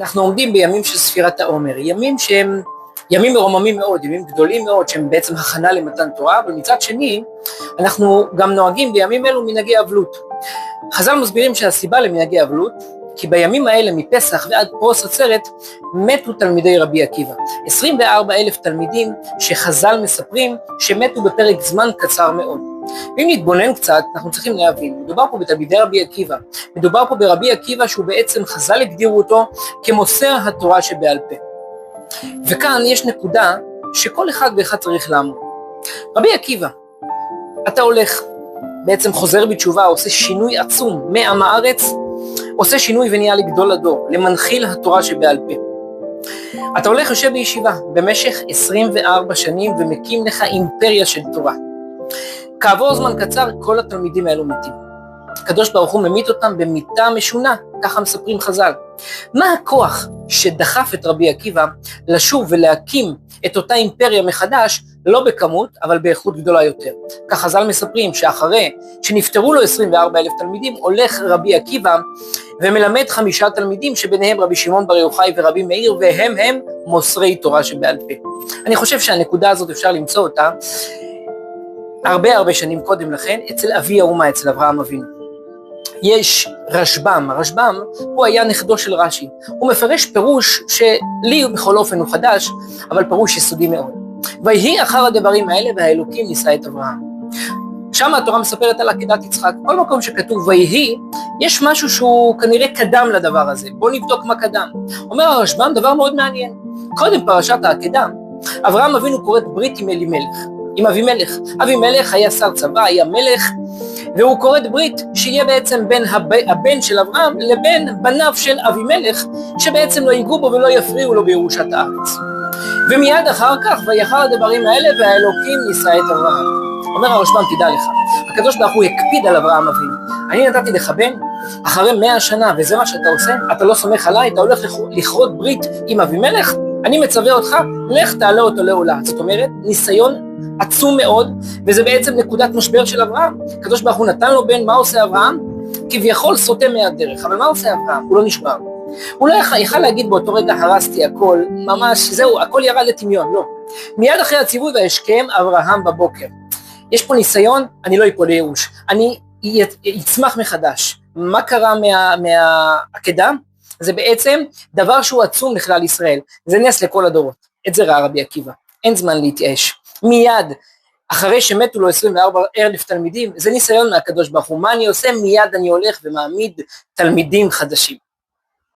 אנחנו עומדים בימים של ספירת העומר, ימים שהם ימים מרוממים מאוד, ימים גדולים מאוד, שהם בעצם הכנה למתן תורה, ומצד שני, אנחנו גם נוהגים בימים אלו מנהגי אבלות. חז"ל מסבירים שהסיבה למנהגי אבלות, כי בימים האלה מפסח ועד פרוס עצרת, מתו תלמידי רבי עקיבא. 24,000 תלמידים שחז"ל מספרים שמתו בפרק זמן קצר מאוד. ואם נתבונן קצת, אנחנו צריכים להבין, מדובר פה בתלמידי רבי עקיבא, מדובר פה ברבי עקיבא שהוא בעצם חז"ל הגדירו אותו כמוסר התורה שבעל פה. וכאן יש נקודה שכל אחד ואחד צריך לעמוד. רבי עקיבא, אתה הולך, בעצם חוזר בתשובה, עושה שינוי עצום מעם הארץ, עושה שינוי ונהיה לגדול הדור, למנחיל התורה שבעל פה. אתה הולך יושב בישיבה במשך 24 שנים ומקים לך אימפריה של תורה. כעבור זמן קצר כל התלמידים האלו מתים. הקדוש ברוך הוא ממית אותם במיתה משונה, ככה מספרים חז"ל. מה הכוח שדחף את רבי עקיבא לשוב ולהקים את אותה אימפריה מחדש, לא בכמות, אבל באיכות גדולה יותר? כך חז"ל מספרים שאחרי שנפטרו לו 24,000 תלמידים, הולך רבי עקיבא ומלמד 5 תלמידים, שביניהם רבי שמעון בר יוחאי ורבי מאיר, והם מוסרי תורה שבעל פה. אני חושב שהנקודה הזאת אפשר למצוא אותה הרבה שנים קודם לכן, אצל אבי האומה, אצל אברהם אבינו. יש רשב"ם, הרשב"ם הוא היה נכדו של רש"י, הוא מפרש פירוש שלי בכל אופן הוא חדש, אבל פירוש יסודי מאוד. ויהי אחר הדברים האלה והאלוקים נישא את אברהם. שם התורה מספרת על עקדת יצחק, כל מקום שכתוב ויהי, יש משהו שהוא כנראה קדם לדבר הזה, בוא נבדוק מה קדם. אומר הרשב"ם דבר מאוד מעניין, קודם פרשת העקדה, אברהם אבינו כורת ברית עם אלימלך, עם אבימלך. אבימלך היה שר צבא, היה מלך, והוא כורת ברית שיהיה בעצם בין הבן של אברהם לבין בניו של אבימלך, שבעצם לא ייגעו בו ולא יפריעו לו בירושת הארץ. ומיד אחר כך, ויחר הדברים האלה והאלוקים נישא את אברהם. אומר הרשב"ם, תדע לך, הקדוש ברוך הוא הקפיד על אברהם אבינו. אני נתתי לך בן, אחרי 100 שנה, וזה מה שאתה עושה, אתה לא סומך עליי, אתה הולך לכרות ברית עם אבימלך, אני מצווה אותך, לך תעלה אותו לעולה. זאת אומרת, ניסיון עצום מאוד, וזה בעצם נקודת משבר של אברהם. הקדוש ברוך הוא נתן לו בן, מה עושה אברהם? כביכול סוטה מהדרך, אבל מה עושה אברהם? הוא לא נשבר. הוא לא יכל להגיד באותו רגע הרסתי הכל, ממש זהו, הכל ירד לטמיון, לא. מיד אחרי הציווי והשכם אברהם בבוקר. יש פה ניסיון, אני לא אפול לייאוש, אני אצמח מחדש. מה קרה מהעקדה? זה בעצם דבר שהוא עצום לכלל ישראל, זה נס לכל הדורות. את זה ראה רבי עקיבא, אין זמן להתייאש. מיד אחרי שמתו לו 24,000 תלמידים, זה ניסיון מהקדוש ברוך הוא. מה אני עושה? מיד אני הולך ומעמיד תלמידים חדשים.